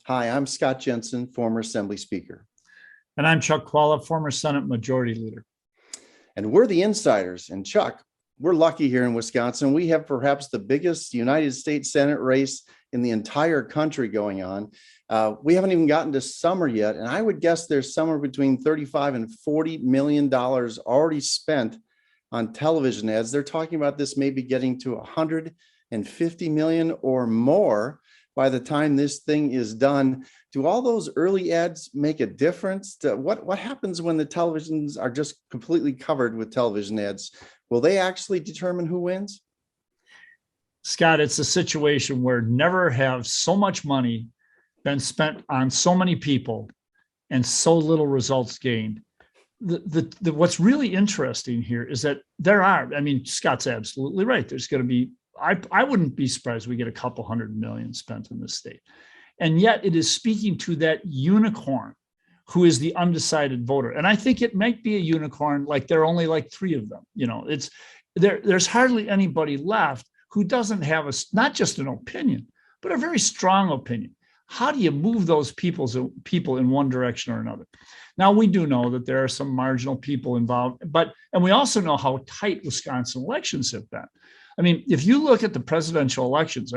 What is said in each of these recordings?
Hi, I'm Scott Jensen, former Assembly Speaker. And I'm Chuck Chavala, former Senate Majority Leader. And we're the insiders. And Chuck, we're lucky here in Wisconsin. We have perhaps the biggest United States Senate race in the entire country going on. We haven't even gotten to summer yet. And I would guess there's somewhere between $35 and $40 million already spent on television ads. They're talking about this maybe getting to $150 million or more by the time this thing is done. Do all those early ads make a difference? What happens when the televisions are just completely covered with television ads? Will they actually determine who wins? Scott, it's a situation where never have so much money been spent on so many people and so little results gained. What's really interesting here is that Scott's absolutely right. There's going to be, I wouldn't be surprised we get a couple $100 million spent in this state. And yet it is speaking to that unicorn who is the undecided voter. And I think it might be a unicorn, like there are only like 3 of them. There's hardly anybody left who doesn't have not just an opinion, but a very strong opinion. How do you move those people in one direction or another? Now, we do know that there are some marginal people involved, and we also know how tight Wisconsin elections have been. If you look at the presidential elections,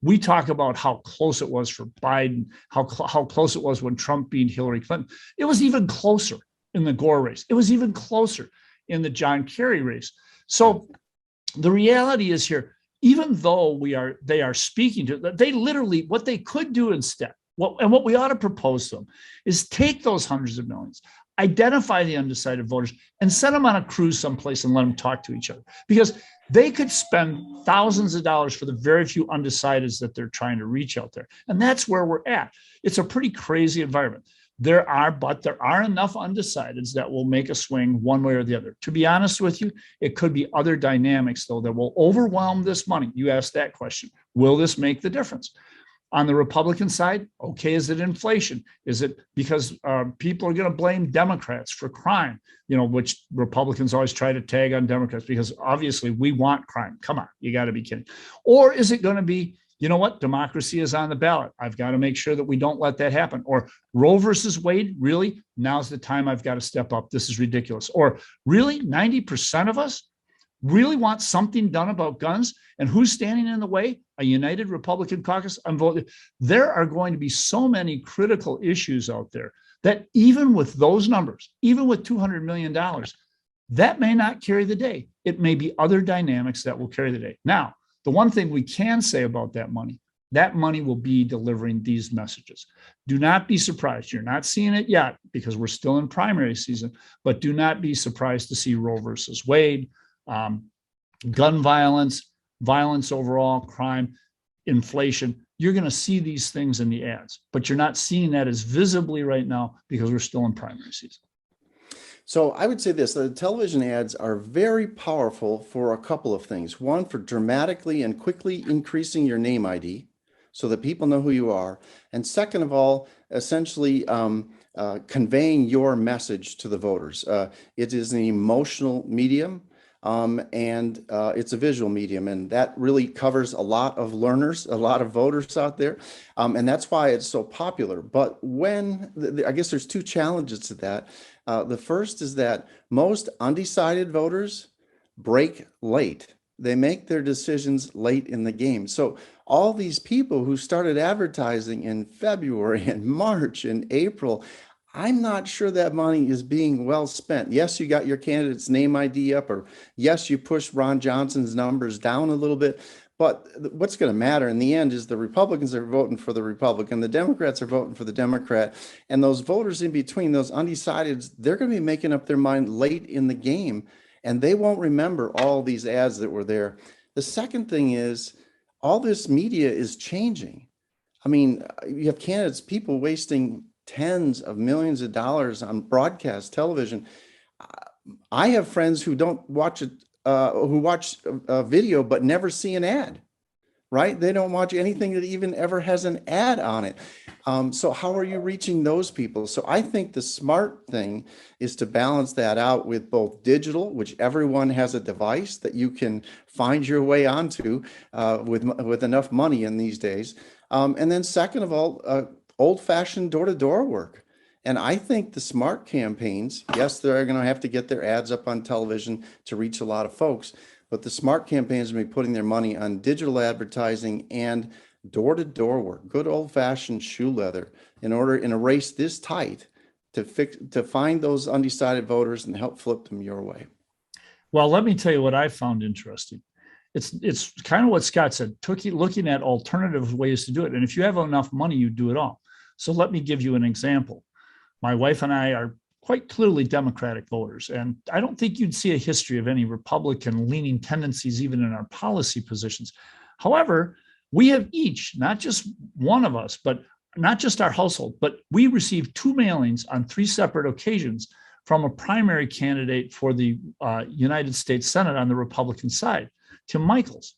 we talk about how close it was for Biden, how close it was when Trump beat Hillary Clinton. It was even closer in the Gore race. It was even closer in the John Kerry race. So the reality is here, even though they are speaking to, they literally, what they could do instead, what we ought to propose to them is take those hundreds of millions, identify the undecided voters, and send them on a cruise someplace and let them talk to each other. Because they could spend thousands of dollars for the very few undecideds that they're trying to reach out there. And that's where we're at. It's a pretty crazy environment. There are enough undecideds that will make a swing one way or the other. To be honest with you, it could be other dynamics, though, that will overwhelm this money. You asked that question. Will this make the difference? On the Republican side, okay, is it inflation? Is it because people are going to blame Democrats for crime, which Republicans always try to tag on Democrats because obviously we want crime. Come on, you got to be kidding. Or is it going to be, democracy is on the ballot. I've got to make sure that we don't let that happen. Or Roe versus Wade, really? Now's the time I've got to step up. This is ridiculous. Or really, 90% of us really want something done about guns, and who's standing in the way? A united Republican caucus. I'm voting. There are going to be so many critical issues out there that even with those numbers, even with $200 million, that may not carry the day. It may be other dynamics that will carry the day. Now, the one thing we can say about that money will be delivering these messages. Do not be surprised. You're not seeing it yet because we're still in primary season, but do not be surprised to see Roe versus Wade, gun violence, violence overall, crime, inflation. You're going to see these things in the ads, but you're not seeing that as visibly right now because we're still in primary season. So I would say this, the television ads are very powerful for a couple of things. One, for dramatically and quickly increasing your name ID so that people know who you are. And second of all, essentially conveying your message to the voters. It is an emotional medium. And it's a visual medium, and that really covers a lot of learners, a lot of voters out there, and that's why it's so popular. But I guess there's 2 challenges to that. The first is that most undecided voters break late. They make their decisions late in the game. So all these people who started advertising in February and March and April, I'm not sure that money is being well spent. Yes, you got your candidate's name ID up, or yes, you pushed Ron Johnson's numbers down a little bit. But what's going to matter in the end is the Republicans are voting for the Republican, the Democrats are voting for the Democrat, and those voters in between, those undecideds, they're going to be making up their mind late in the game, and they won't remember all these ads that were there. The second thing is all this media is changing. You have candidates, people wasting tens of millions of dollars on broadcast television. I have friends who don't watch it, who watch a video but never see an ad, right? They don't watch anything that even ever has an ad on it. So how are you reaching those people? So I think the smart thing is to balance that out with both digital, which everyone has a device that you can find your way onto with enough money in these days. And then second of all, old-fashioned door-to-door work. And I think the smart campaigns, yes, they're going to have to get their ads up on television to reach a lot of folks, but the smart campaigns will be putting their money on digital advertising and door-to-door work, good old-fashioned shoe leather, in a race this tight to find those undecided voters and help flip them your way. Well, let me tell you what I found interesting. It's kind of what Scott said, looking at alternative ways to do it. And if you have enough money, you do it all. So let me give you an example. My wife and I are quite clearly Democratic voters, and I don't think you'd see a history of any Republican leaning tendencies even in our policy positions. However, we have each, not just one of us, but not just our household, but we received 2 mailings on 3 separate occasions from a primary candidate for the United States Senate on the Republican side, Tim Michels.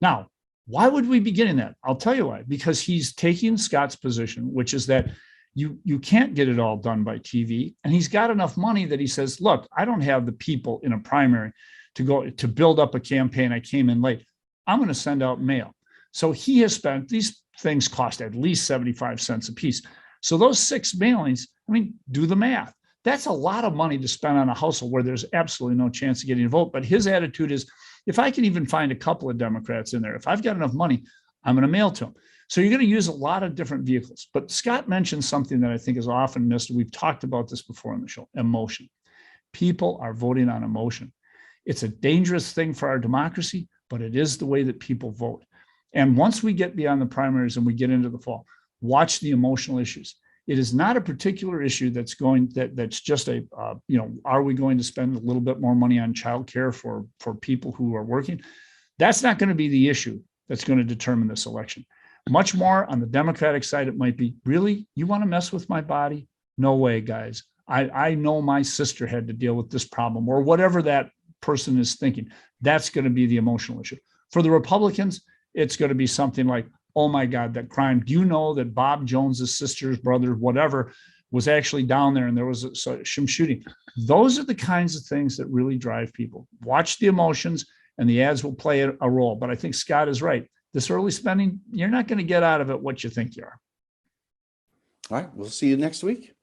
Now, why would we be getting that? I'll tell you why. Because he's taking Scott's position, which is that you can't get it all done by TV. And he's got enough money that he says, look, I don't have the people in a primary to build up a campaign. I came in late. I'm going to send out mail. So he has spent, these things cost at least 75 cents a piece. So those 6 mailings, I mean, do the math. That's a lot of money to spend on a household where there's absolutely no chance of getting a vote. But his attitude is, if I can even find a couple of Democrats in there, if I've got enough money, I'm going to mail to them. So you're going to use a lot of different vehicles. But Scott mentioned something that I think is often missed. We've talked about this before on the show, emotion. People are voting on emotion. It's a dangerous thing for our democracy, but it is the way that people vote. And once we get beyond the primaries and we get into the fall, watch the emotional issues. It is not a particular issue that's just a, are we going to spend a little bit more money on childcare for people who are working? That's not going to be the issue that's going to determine this election. Much more on the Democratic side, it might be, really, you want to mess with my body? No way, guys. I know my sister had to deal with this problem, or whatever that person is thinking. That's going to be the emotional issue. For the Republicans, it's going to be something like, oh my God, that crime. Do you know that Bob Jones's sister's brother, whatever, was actually down there and there was some shooting? Those are the kinds of things that really drive people. Watch the emotions and the ads will play a role. But I think Scott is right. This early spending, you're not going to get out of it what you think you are. All right. We'll see you next week.